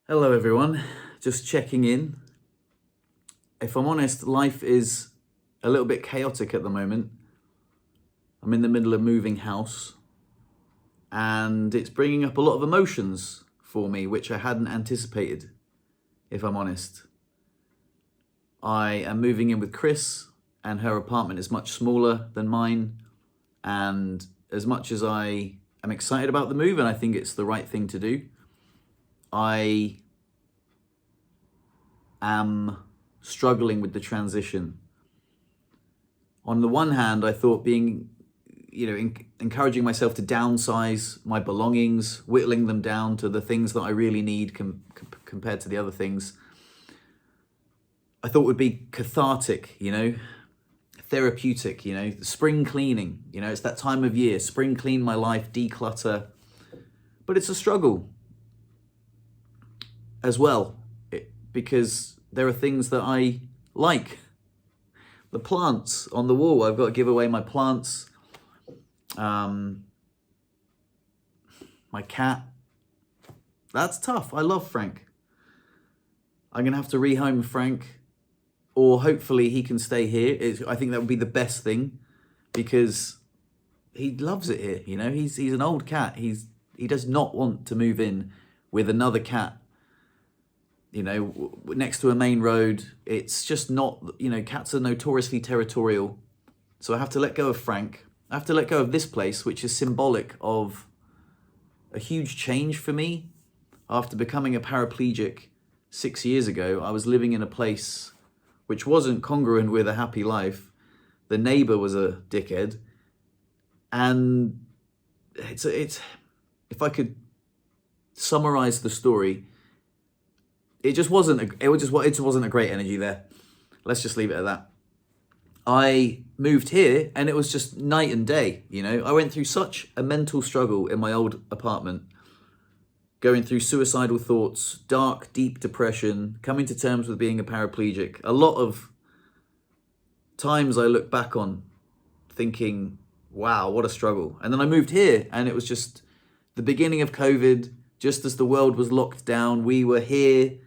Hello everyone, just checking in. If I'm honest, life is a little bit chaotic at the moment. I'm in the middle of moving house and it's bringing up a lot of emotions for me, which I hadn't anticipated, if I'm honest. I am moving in with Chris and her apartment is much smaller than mine. And as much as I am excited about the move and I think it's the right thing to do, I am struggling with the transition. On the one hand, I thought being, encouraging myself to downsize my belongings, whittling them down to the things that I really need compared to the other things, I thought would be cathartic, therapeutic, spring cleaning, it's that time of year, spring clean my life, declutter. But it's a struggle as well, because there are things that I like. The plants on the wall, I've got to give away my plants. My cat, that's tough. I love Frank. I'm going to have to rehome Frank, or hopefully he can stay here. I think that would be the best thing because he loves it here. He's an old cat. He does not want to move in with another cat. Next to a main road. It's just not, cats are notoriously territorial. So I have to let go of Frank. I have to let go of this place, which is symbolic of a huge change for me. After becoming a paraplegic 6 years ago, I was living in a place which wasn't congruent with a happy life. The neighbor was a dickhead. And it's if I could summarize the story, it wasn't a great energy there. Let's just leave it at that. I moved here and it was just night and day. I went through such a mental struggle in my old apartment, going through suicidal thoughts, dark, deep depression, coming to terms with being a paraplegic. A lot of times I look back on thinking, wow, what a struggle. And then I moved here and it was just the beginning of COVID, just as the world was locked down. We were here.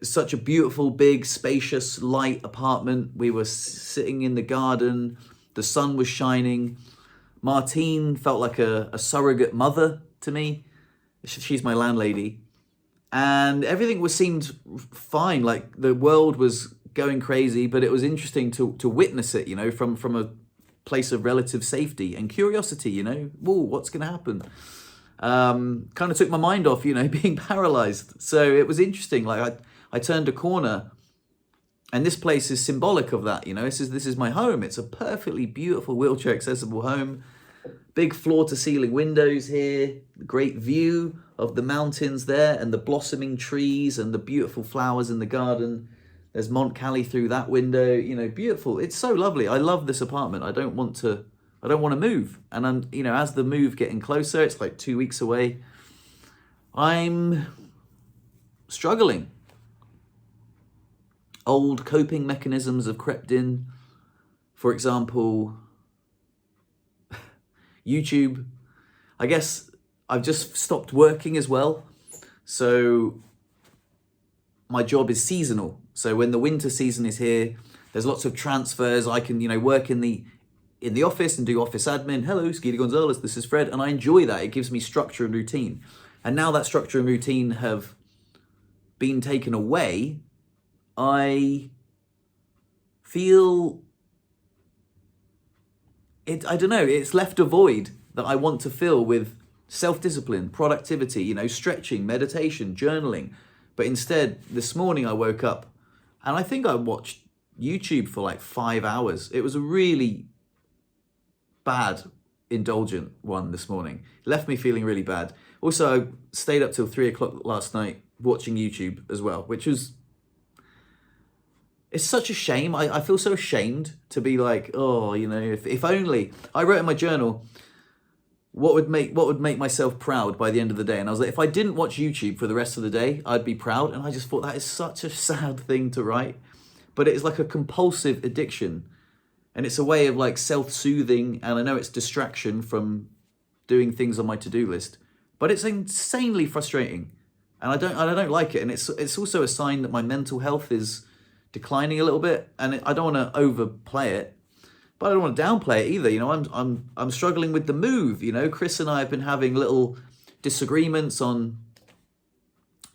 Such a beautiful, big, spacious, light apartment. We were sitting in the garden. The sun was shining. Martine felt like a surrogate mother to me. She's my landlady. And everything seemed fine. Like the world was going crazy, but it was interesting to witness it, from a place of relative safety and curiosity, whoa, what's going to happen? Kind of took my mind off, being paralyzed. So it was interesting. Like I turned a corner and this place is symbolic of that. This is my home. It's a perfectly beautiful wheelchair accessible home. Big floor to ceiling windows here, great view of the mountains there and the blossoming trees and the beautiful flowers in the garden. There's Mont Cali through that window, beautiful. It's so lovely. I love this apartment. I don't want to move. And I'm, as the move getting closer, it's like 2 weeks away. I'm struggling. Old coping mechanisms have crept in. For example, YouTube. I guess I've just stopped working as well. So my job is seasonal. So when the winter season is here, there's lots of transfers. I can, work in the office and do office admin. Hello, Skeeter Gonzalez, this is Fred. And I enjoy that. It gives me structure and routine. And now that structure and routine have been taken away, I feel I don't know, it's left a void that I want to fill with self-discipline, productivity, stretching, meditation, journaling. But instead, this morning I woke up and I think I watched YouTube for like 5 hours. It was a really bad, indulgent one this morning. It left me feeling really bad. Also, I stayed up till 3 o'clock last night watching YouTube as well, which was, it's such a shame. I feel so ashamed to be like, oh, if only. I wrote in my journal, what would make myself proud by the end of the day? And I was like, if I didn't watch YouTube for the rest of the day, I'd be proud. And I just thought that is such a sad thing to write. But it's like a compulsive addiction. And it's a way of like self-soothing. And I know it's distraction from doing things on my to-do list. But it's insanely frustrating. and I don't like it. And it's also a sign that my mental health is declining a little bit, and I don't want to overplay it, but I don't want to downplay it either. You know, I'm struggling with the move. You know, Chris and I have been having little disagreements on,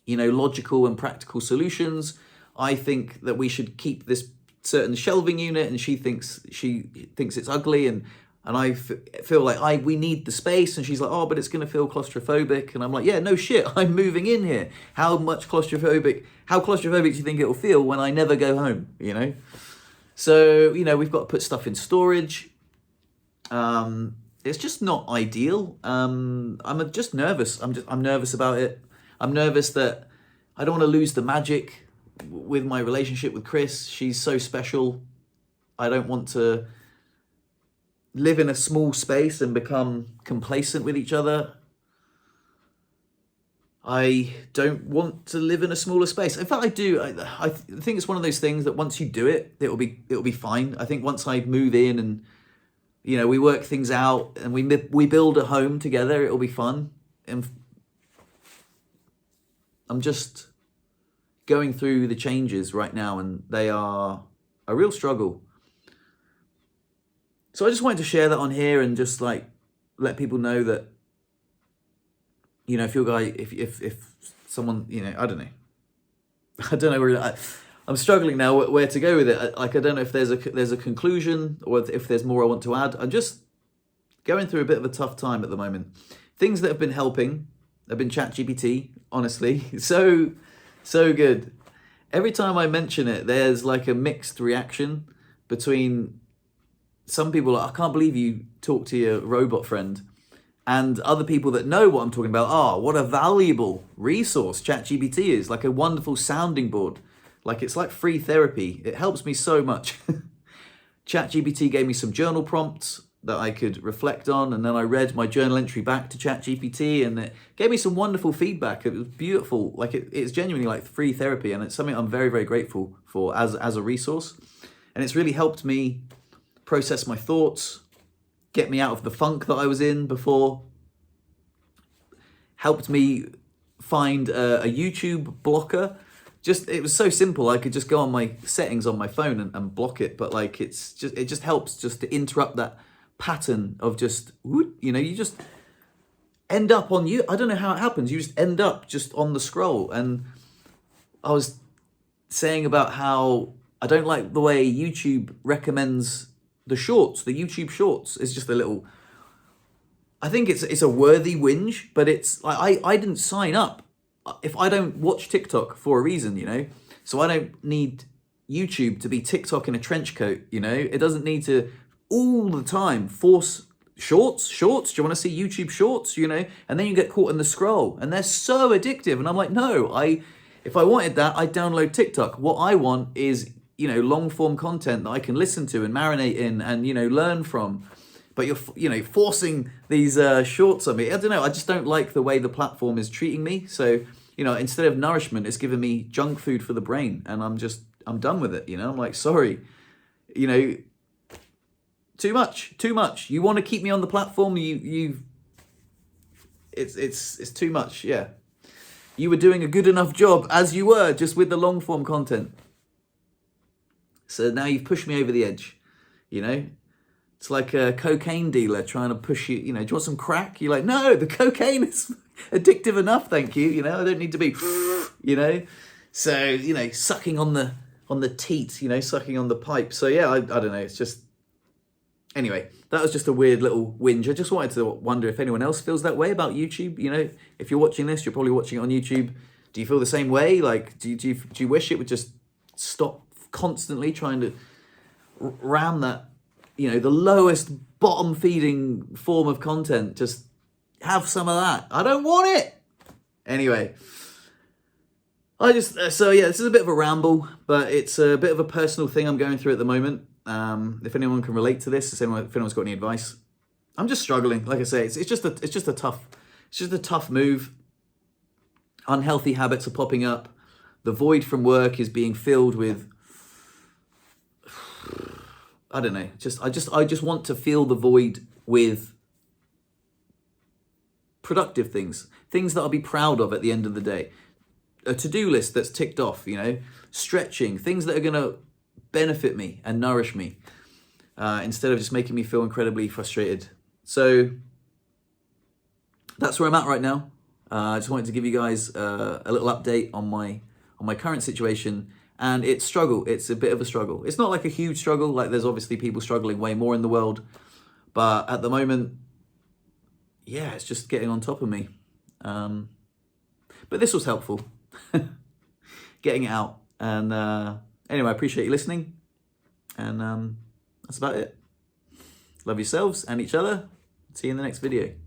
you know, logical and practical solutions. I think that we should keep this certain shelving unit, and she thinks it's ugly, and I feel like we need the space, and she's like, oh, but it's going to feel claustrophobic, and I'm like, yeah, no shit, I'm moving in here. How claustrophobic do you think it will feel when I never go home? You know, so you know, we've got to put stuff in storage. It's just not ideal. I'm just nervous. I'm nervous about it. I'm nervous that I don't want to lose the magic with my relationship with Chris. She's so special. I don't want to live in a small space and become complacent with each other. I don't want to live in a smaller space. In fact, I do. I think it's one of those things that once you do it, it'll be fine. I think once I move in and, you know, we work things out and we build a home together, it'll be fun. And I'm just going through the changes right now, and they are a real struggle. So I just wanted to share that on here and just like let people know that, you know, if someone, you know, I don't know where I'm struggling now where to go with it. Like, I don't know if there's a conclusion or if there's more I want to add. I'm just going through a bit of a tough time at the moment. Things that have been helping have been ChatGPT, honestly. So good. Every time I mention it, there's like a mixed reaction between some people like, I can't believe you talk to your robot friend, and other people that know what I'm talking about. Oh, what a valuable resource ChatGPT is, like a wonderful sounding board. Like, it's like free therapy. It helps me so much. ChatGPT gave me some journal prompts that I could reflect on, and then I read my journal entry back to ChatGPT, and it gave me some wonderful feedback. It was beautiful. Like, it's genuinely like free therapy, and it's something I'm very, very grateful for as a resource. And it's really helped me process my thoughts, get me out of the funk that I was in before, helped me find a YouTube blocker. It was so simple. I could just go on my settings on my phone and block it, but like, it just helps just to interrupt that pattern of just, you know, you just end up on you. I don't know how it happens. You just end up just on the scroll. And I was saying about how I don't like the way YouTube recommends the shorts. The YouTube shorts is just a little, I think it's a worthy whinge, but it's like, I didn't sign up. If I don't watch TikTok for a reason, you know, so I don't need YouTube to be TikTok in a trench coat, you know. It doesn't need to all the time force shorts. Do you want to see YouTube shorts, you know? And then you get caught in the scroll, and they're so addictive. And I'm like, no, if I wanted that, I'd download TikTok. What I want is, you know, long form content that I can listen to and marinate in and, you know, learn from. But you're, you know, forcing these shorts on me. I don't know. I just don't like the way the platform is treating me. So, you know, instead of nourishment, it's giving me junk food for the brain, and I'm done with it. You know, I'm like, sorry, you know, too much. You want to keep me on the platform? It's too much. Yeah, you were doing a good enough job as you were, just with the long form content. So now you've pushed me over the edge. You know. It's like a cocaine dealer trying to push you, you know, do you want some crack? You're like, no, the cocaine is addictive enough, thank you. You know, I don't need to be, you know. So, you know, sucking on the teat, you know, sucking on the pipe. So, yeah, I don't know. It's just, anyway, that was just a weird little whinge. I just wanted to wonder if anyone else feels that way about YouTube. You know, if you're watching this, you're probably watching it on YouTube. Do you feel the same way? Like, do you wish it would just stop constantly trying to ram that, you know, the lowest bottom feeding form of content? Just have some of that. I don't want it. Anyway, so yeah, this is a bit of a ramble, but it's a bit of a personal thing I'm going through at the moment. If anyone can relate to this, if anyone's got any advice, I'm just struggling. Like I say, it's just a tough move. Unhealthy habits are popping up. The void from work is being filled with, I don't know. I just want to fill the void with productive things that I'll be proud of at the end of the day. a to-do list that's ticked off, you know, stretching, things that are going to benefit me and nourish me, instead of just making me feel incredibly frustrated. So that's where I'm at right now. I just wanted to give you guys a little update on my current situation, and it's struggle. It's a bit of a struggle. It's not like a huge struggle. Like, there's obviously people struggling way more in the world, but at the moment, yeah, it's just getting on top of me. But this was helpful, getting it out. And anyway, I appreciate you listening, and that's about it. Love yourselves and each other. See you in the next video.